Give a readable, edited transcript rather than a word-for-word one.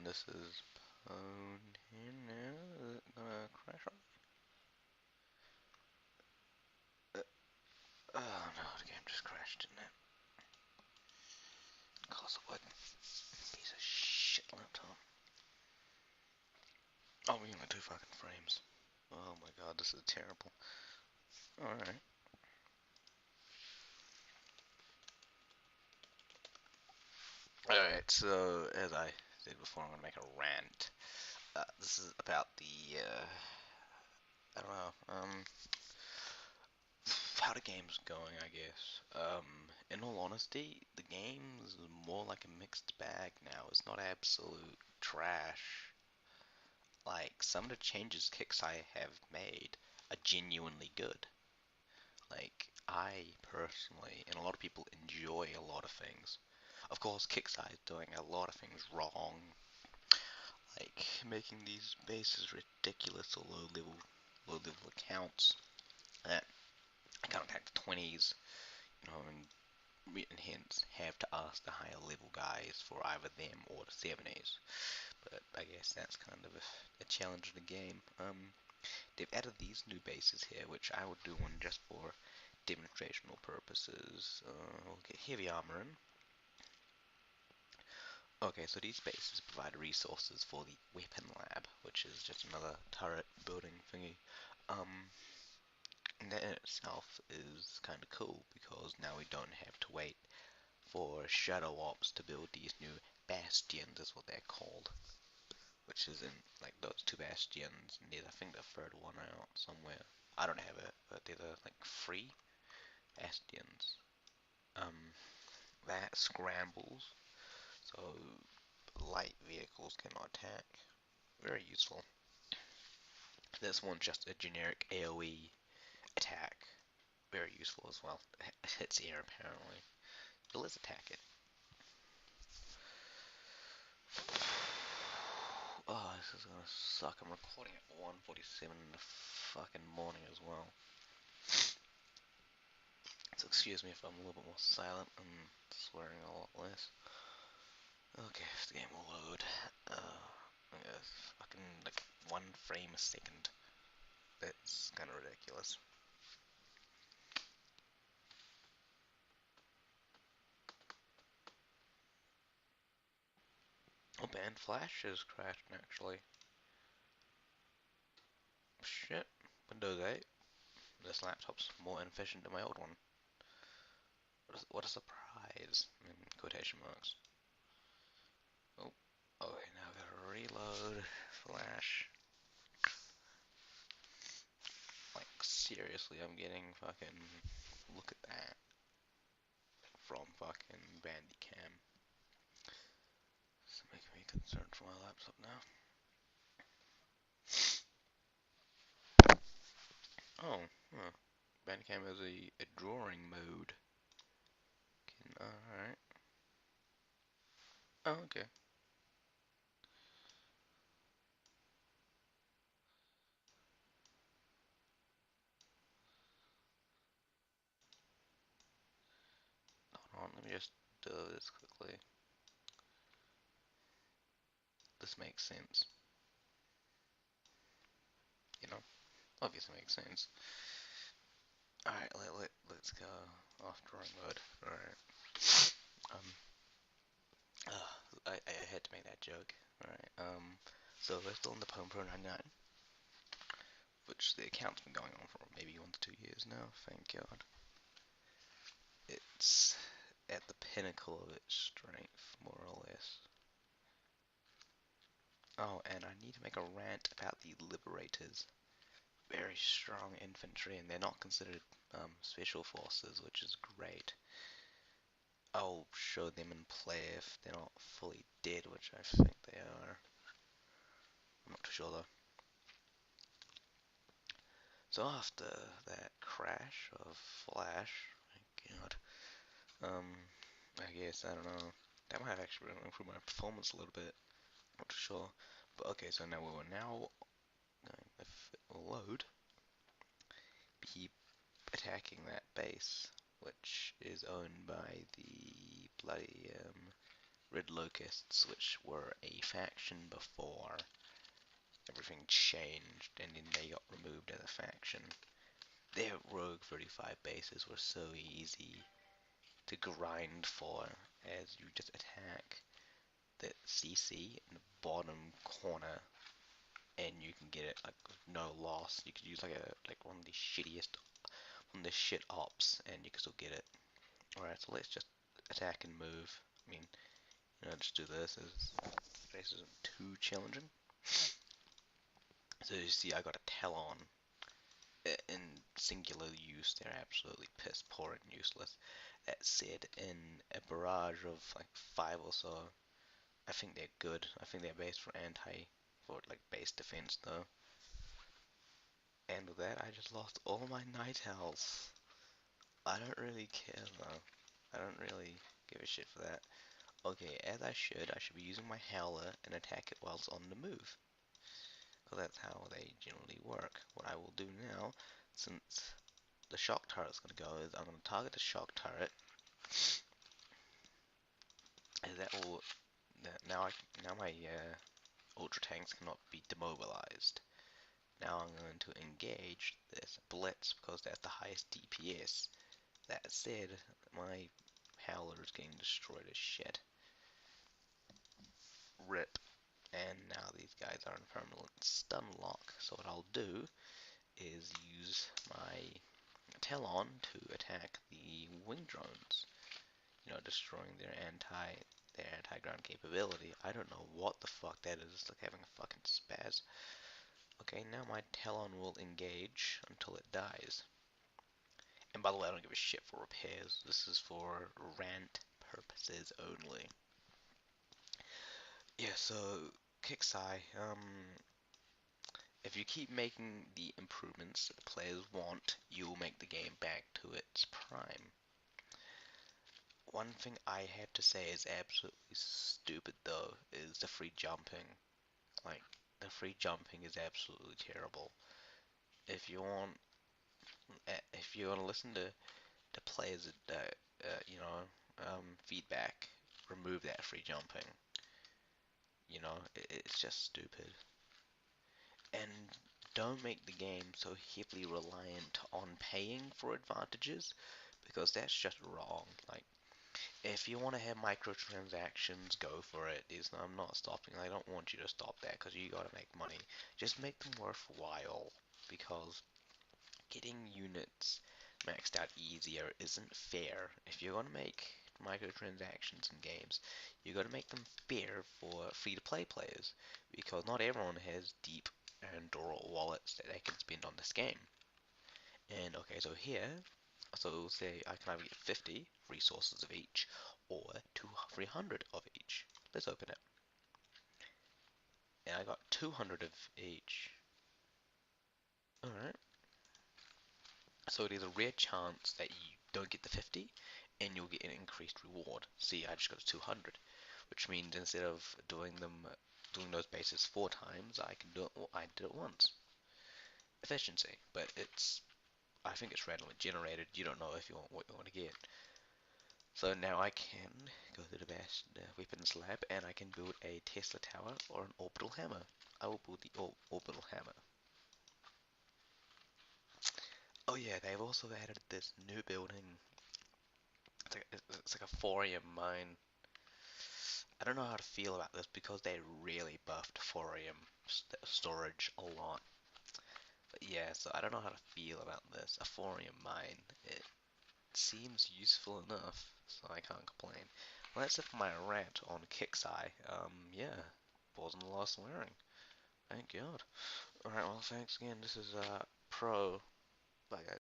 This is Pwn here now. Is it gonna crash on? Oh no, the game just crashed, didn't it? Of course it would. Piece of shit laptop. Oh, we only 2 fucking frames. Oh my god, this is terrible. Alright. Alright, so as I said before, I'm gonna make a rant. This is about the, I don't know, how the game's going, I guess. In all honesty, the game is more like a mixed bag now. It's not absolute trash. Like, some of the changes Kixeye have made are genuinely good. Like, I personally, and a lot of people enjoy a lot of things. Of course, Kixeye is doing a lot of things wrong, like making these bases ridiculous or low level accounts that can't attack the 20s, and hence have to ask the higher level guys for either them or the 70s. But I guess that's kind of a challenge in the game. They've added these new bases here, which I would do one just for demonstrational purposes. We'll get heavy armor in. Okay, so these bases provide resources for the weapon lab, which is just another turret building thingy. And that in itself is kind of cool because now we don't have to wait for shadow ops to build these new bastions, is what they're called. Which is in like those 2 bastions. And I think the third one out somewhere. I don't have it, but they're like 3 bastions. Um, that scrambles, so light vehicles cannot attack. Very useful. This one's just a generic AoE attack. Very useful as well. It hits air apparently. So let's attack it. Oh, this is gonna suck. I'm recording at 1:47 in the fucking morning as well. So excuse me if I'm a little bit more silent and swearing a lot less. Okay, if the game will load. I guess fucking like 1 frame a second. That's kind of ridiculous. Oh, band Flash is crashing actually. Shit. Windows 8. This laptop's more inefficient than my old one. What a surprise. In quotation marks. Oh. Okay, now I gotta reload. Flash. Like, seriously, I'm getting fucking. Look at that. From fucking Bandicam. It's making me concerned for my laptop now. Oh, huh. Bandicam has a drawing mode. Alright. Oh, okay. Hold on, let me just do this quickly. This makes sense. You know? Obviously makes sense. Alright, let's go off drawing mode. Alright. Um, I had to make that joke. Alright, so we're still in the Pwn Pro 99, which the account's been going on for maybe 1 to 2 years now, thank God. It's at the pinnacle of its strength, more or less. Oh, and I need to make a rant about the Liberators. Very strong infantry, and they're not considered special forces, which is great. I'll show them in play if they're not fully dead, which I think they are. I'm not too sure though. So after that crash of Flash, my God, I guess, I don't know, that might have actually improved my performance a little bit. Not too sure. But okay, so now we're now going, if it will load, be attacking that base, which is owned by the bloody Red Locusts, which were a faction before everything changed, and then they got removed as a faction. Their Rogue 35 bases were so easy to grind for, as you just attack the CC in the bottom corner, and you can get it like with no loss. You could use like one of the shit ops, and you can still get it. All right, so let's just attack and move. I mean, just do this. This isn't too challenging. So you see, I got a Talon. In singular use, they're absolutely piss poor and useless. That said, in a barrage of like five or so, I think they're good. I think they're based for like base defense though. And with that, I just lost all my night owls. I don't really care though. I don't really give a shit for that. Okay, as I should be using my howler and attack it whilst on the move. Because that's how they generally work. What I will do now, since the shock turret's going to go, is I'm going to target the shock turret. And that will now my ultra tanks cannot be demobilized. Now I'm going to engage this blitz because that's the highest DPS. That said, my howler is getting destroyed as shit. Rip. And now these guys are in permanent stun lock. So what I'll do is use my Talon to attack the wing drones. Destroying their anti-ground capability. I don't know what the fuck that is. It's like having a fucking spaz. Okay, now my Talon will engage until it dies. And by the way, I don't give a shit for repairs. This is for rant purposes only. Yeah, so Kixeye, if you keep making the improvements that the players want, you'll make the game back to its prime. One thing I have to say is absolutely stupid though, is the free jumping. Like, the free jumping is absolutely terrible. If you want, to listen to players, feedback, remove that free jumping. It's just stupid. And don't make the game so heavily reliant on paying for advantages, because that's just wrong. Like, if you want to have microtransactions, go for it. I'm not stopping. I don't want you to stop that because you gotta make money. Just make them worthwhile, because getting units maxed out easier isn't fair. If you're gonna make microtransactions in games, you gotta make them fair for free-to-play players, because not everyone has deep and durable wallets that they can spend on this game. And okay, so here, so say I can either get 50 resources of each, or 300 of each. Let's open it. And I got 200 of each. Alright. So it is a rare chance that you don't get the 50, and you'll get an increased reward. See, I just got a 200, which means instead of doing those bases 4 times, I did it once. Efficiency, but I think it's randomly generated. You don't know if you want what you want to get. So now I can go to the best weapons lab, and I can build a Tesla tower or an orbital hammer. I will build the orbital hammer. Oh yeah, they've also added this new building. It's like a thorium mine. I don't know how to feel about this because they really buffed thorium storage a lot. But yeah, so I don't know how to feel about this. A thorium mine. It seems useful enough, so I can't complain. Well, that's it for my rant on Kixeye. Yeah, wasn't a lot of swearing. Thank God. Alright, well, thanks again. This is Pro. Bye, guys.